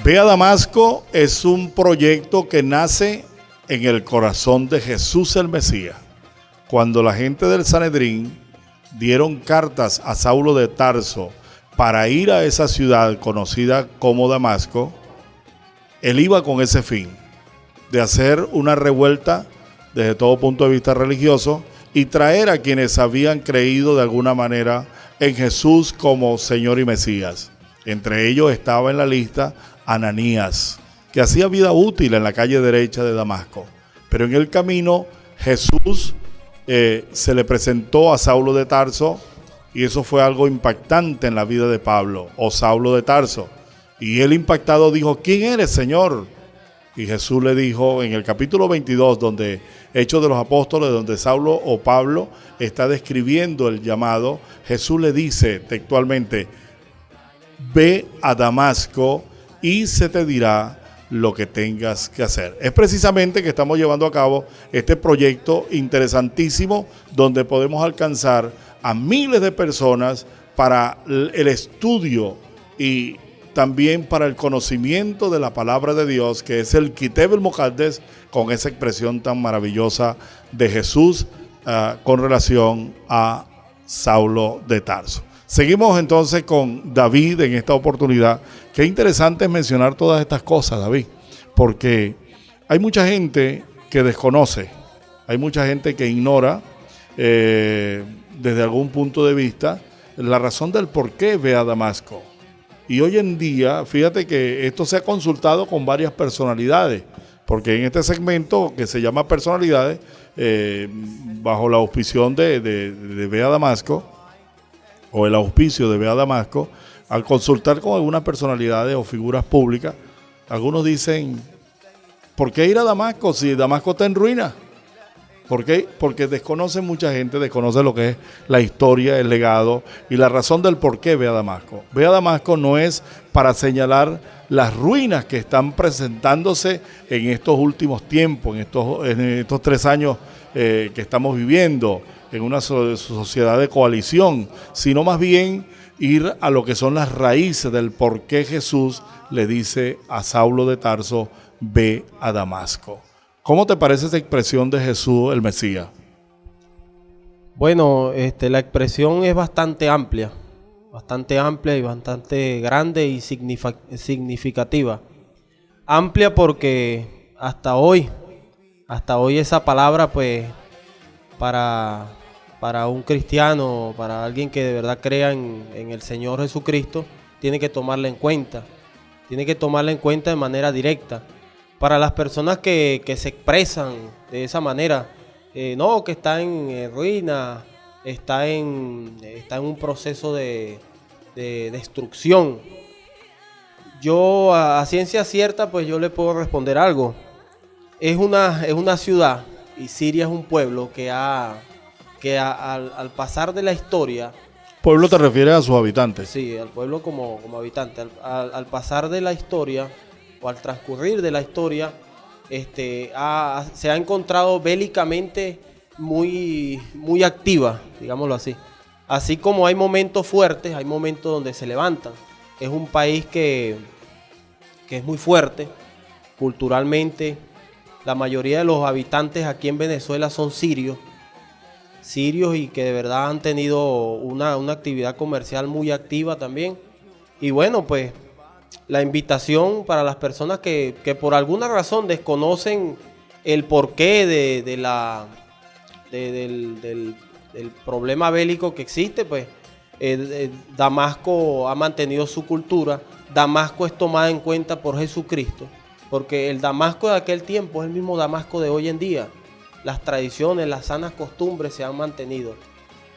Ve a Damasco es un proyecto que nace en el corazón de Jesús el Mesías. Cuando la gente del Sanedrín dieron cartas a Saulo de Tarso para ir a esa ciudad conocida como Damasco, él iba con ese fin, de hacer una revuelta desde todo punto de vista religioso y traer a quienes habían creído de alguna manera en Jesús como Señor y Mesías. Entre ellos estaba en la lista Ananías, que hacía vida útil en la calle derecha de Damasco. Pero en el camino Jesús se le presentó a Saulo de Tarso, y eso fue algo impactante en la vida de Pablo, o Saulo de Tarso. Y él impactado dijo: ¿quién eres, Señor? Y Jesús le dijo en el capítulo 22, donde Hechos de los Apóstoles, donde Saulo o Pablo está describiendo el llamado, Jesús le dice textualmente: ve a Damasco y se te dirá lo que tengas que hacer. Es precisamente que estamos llevando a cabo este proyecto interesantísimo, donde podemos alcanzar a miles de personas para el estudio y también para el conocimiento de la palabra de Dios, que es el Kiteb el Muqaddes, con esa expresión tan maravillosa de Jesús con relación a Saulo de Tarso. Seguimos entonces con David en esta oportunidad. Qué interesante es mencionar todas estas cosas, David, porque hay mucha gente que desconoce, hay mucha gente que ignora desde algún punto de vista la razón del por qué ve a Damasco. Y hoy en día, fíjate que esto se ha consultado con varias personalidades, porque en este segmento que se llama personalidades, bajo la auspición de Ve a Damasco, o el auspicio de Ve a Damasco, al consultar con algunas personalidades o figuras públicas, algunos dicen: ¿por qué ir a Damasco si Damasco está en ruina? ¿Por qué? Porque mucha gente desconoce lo que es la historia, el legado y la razón del por qué Ve a Damasco. Ve a Damasco no es para señalar las ruinas que están presentándose en estos últimos tiempos, en estos 3 años que estamos viviendo en una sociedad de coalición, sino más bien ir a lo que son las raíces del por qué Jesús le dice a Saulo de Tarso: ve a Damasco. ¿Cómo te parece esa expresión de Jesús el Mesías? Bueno, la expresión es bastante amplia y bastante grande y significativa. Amplia porque hasta hoy esa palabra, pues, para un cristiano, para alguien que de verdad crea en el Señor Jesucristo, tiene que tomarla en cuenta. Tiene que tomarla en cuenta de manera directa. Para las personas que se expresan de esa manera, no, que está en ruina, está en un proceso de destrucción. Yo a ciencia cierta, pues yo le puedo responder algo. Es una ciudad, y Siria es un pueblo que al pasar de la historia... ¿Pueblo te refieres a sus habitantes? Sí, al pueblo como habitante. Al pasar de la historia, o al transcurrir de la historia, se ha encontrado bélicamente muy, muy activa, digámoslo así. Así como hay momentos fuertes, hay momentos donde se levantan. Es un país que es muy fuerte culturalmente. La mayoría de los habitantes aquí en Venezuela son sirios y que de verdad han tenido una actividad comercial muy activa también. Y bueno, pues la invitación para las personas que por alguna razón desconocen el porqué del problema bélico que existe, pues Damasco ha mantenido su cultura. Damasco es tomada en cuenta por Jesucristo, porque el Damasco de aquel tiempo es el mismo Damasco de hoy en día. Las tradiciones, las sanas costumbres se han mantenido.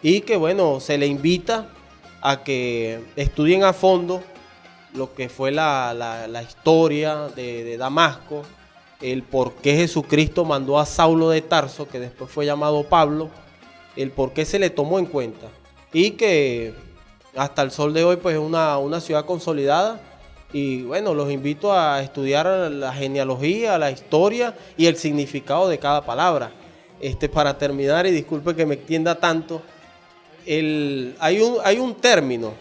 Y que bueno, se le invita a que estudien a fondo lo que fue la historia de Damasco, el por qué Jesucristo mandó a Saulo de Tarso, que después fue llamado Pablo, el por qué se le tomó en cuenta. Y que hasta el sol de hoy pues es una ciudad consolidada. Y bueno, los invito a estudiar la genealogía, la historia y el significado de cada palabra. Para terminar, y disculpe que me extienda tanto, hay un término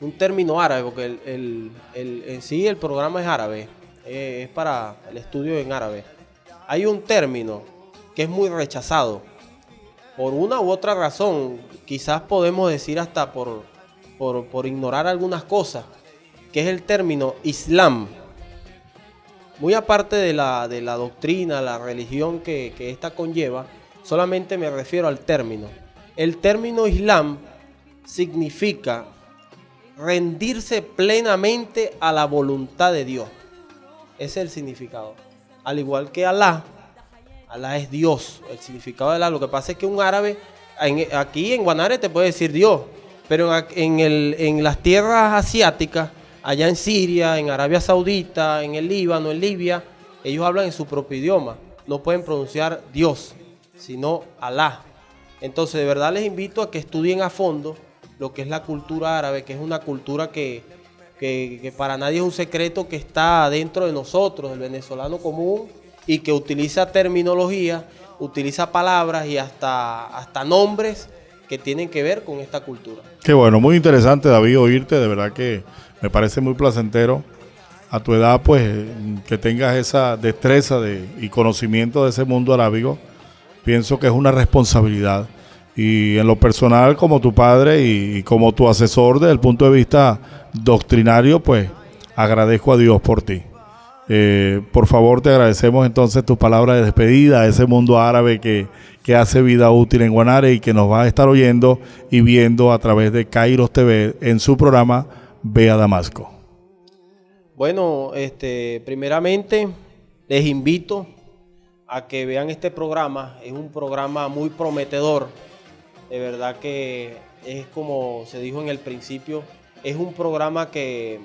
un término árabe, porque en sí el programa es árabe, es para el estudio en árabe. Hay un término que es muy rechazado por una u otra razón, quizás podemos decir hasta por ignorar algunas cosas, que es el término Islam. Muy aparte de la doctrina, la religión que esta conlleva, solamente me refiero al término. El término Islam significa rendirse plenamente a la voluntad de Dios. Ese es el significado. Al igual que Alá es Dios, el significado de Alá. Lo que pasa es que un árabe, aquí en Guanare te puede decir Dios, pero en las tierras asiáticas, allá en Siria, en Arabia Saudita, en el Líbano, en Libia, ellos hablan en su propio idioma. No pueden pronunciar Dios, sino Alá. Entonces, de verdad les invito a que estudien a fondo lo que es la cultura árabe, que es una cultura que para nadie es un secreto, que está dentro de nosotros, del venezolano común, y que utiliza terminología, utiliza palabras y hasta nombres que tienen que ver con esta cultura. Qué bueno, muy interesante, David, oírte, de verdad que me parece muy placentero a tu edad, pues, que tengas esa destreza y conocimiento de ese mundo arábigo. Pienso que es una responsabilidad. Y en lo personal, como tu padre y como tu asesor desde el punto de vista doctrinario, pues agradezco a Dios por ti. Por favor, te agradecemos entonces tu palabra de despedida a ese mundo árabe que hace vida útil en Guanare y que nos va a estar oyendo y viendo a través de Kairos TV en su programa Ve a Damasco. Bueno, primeramente les invito a que vean este programa. Es un programa muy prometedor. De verdad que es como se dijo en el principio, es un programa que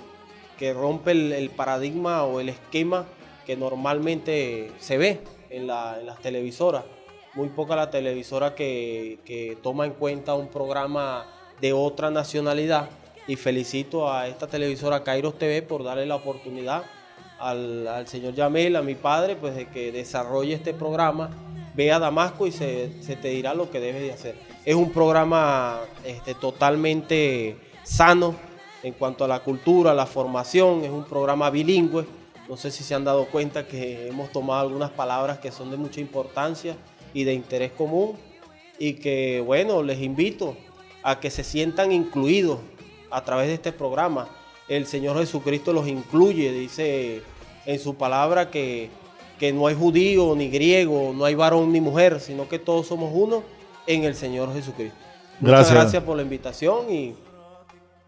rompe el paradigma o el esquema que normalmente se ve en las televisoras. Muy poca la televisora que toma en cuenta un programa de otra nacionalidad, y felicito a esta televisora Kairos TV por darle la oportunidad al señor Yamel, a mi padre, pues de que desarrolle este programa. Ve a Damasco y se te dirá lo que debes de hacer. Es un programa totalmente sano en cuanto a la cultura, la formación. Es un programa bilingüe. No sé si se han dado cuenta que hemos tomado algunas palabras que son de mucha importancia y de interés común. Y que, bueno, les invito a que se sientan incluidos a través de este programa. El Señor Jesucristo los incluye, dice en su palabra que no hay judío ni griego, no hay varón ni mujer, sino que todos somos uno en el Señor Jesucristo. Muchas gracias por la invitación.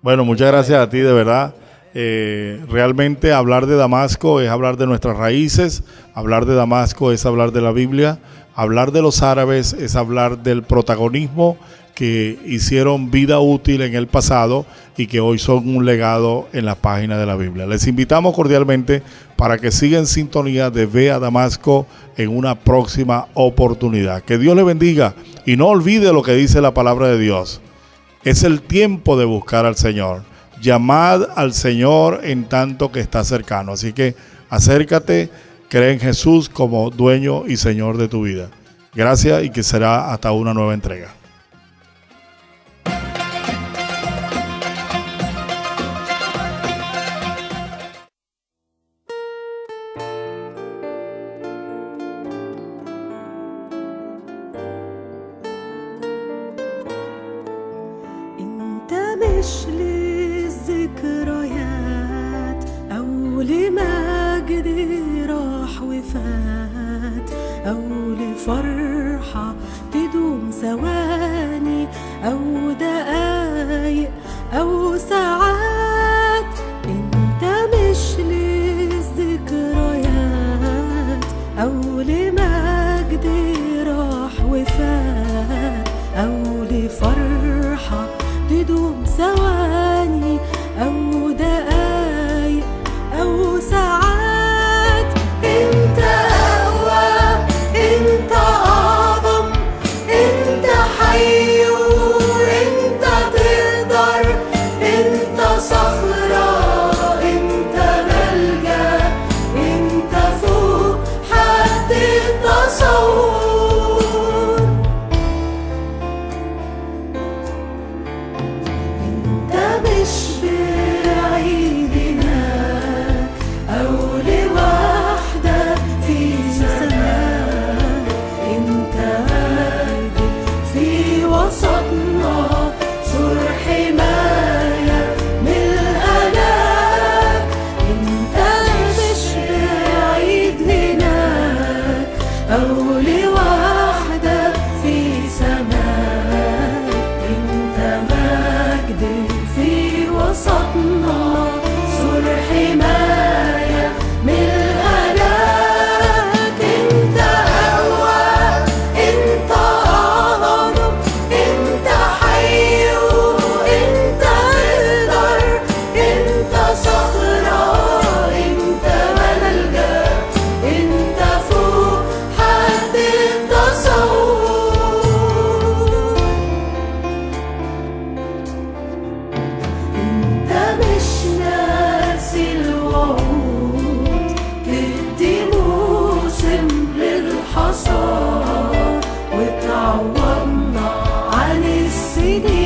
Bueno, muchas gracias a ti, de verdad. Realmente hablar de Damasco es hablar de nuestras raíces, hablar de Damasco es hablar de la Biblia, hablar de los árabes es hablar del protagonismo que hicieron vida útil en el pasado y que hoy son un legado en las páginas de la Biblia. Les invitamos cordialmente para que sigan en sintonía de Ve a Damasco en una próxima oportunidad. Que Dios le bendiga y no olvide lo que dice la palabra de Dios. Es el tiempo de buscar al Señor. Llamad al Señor en tanto que está cercano. Así que acércate, cree en Jesús como dueño y Señor de tu vida. Gracias y que será hasta una nueva entrega. مش للذكريات أو لمجد راح وفات أو لفرحة تدوم ثواني أو دقايق أو ساعات. انت مش للذكريات أو لمجد راح وفات أو لفرحة تدوم ثواني أو دقايق أو ساعات. انت أقوى، انت أعظم، انت حي وانت تقدر، انت صخرة، انت ملجأ، انت فوق حد التصور. انت سنين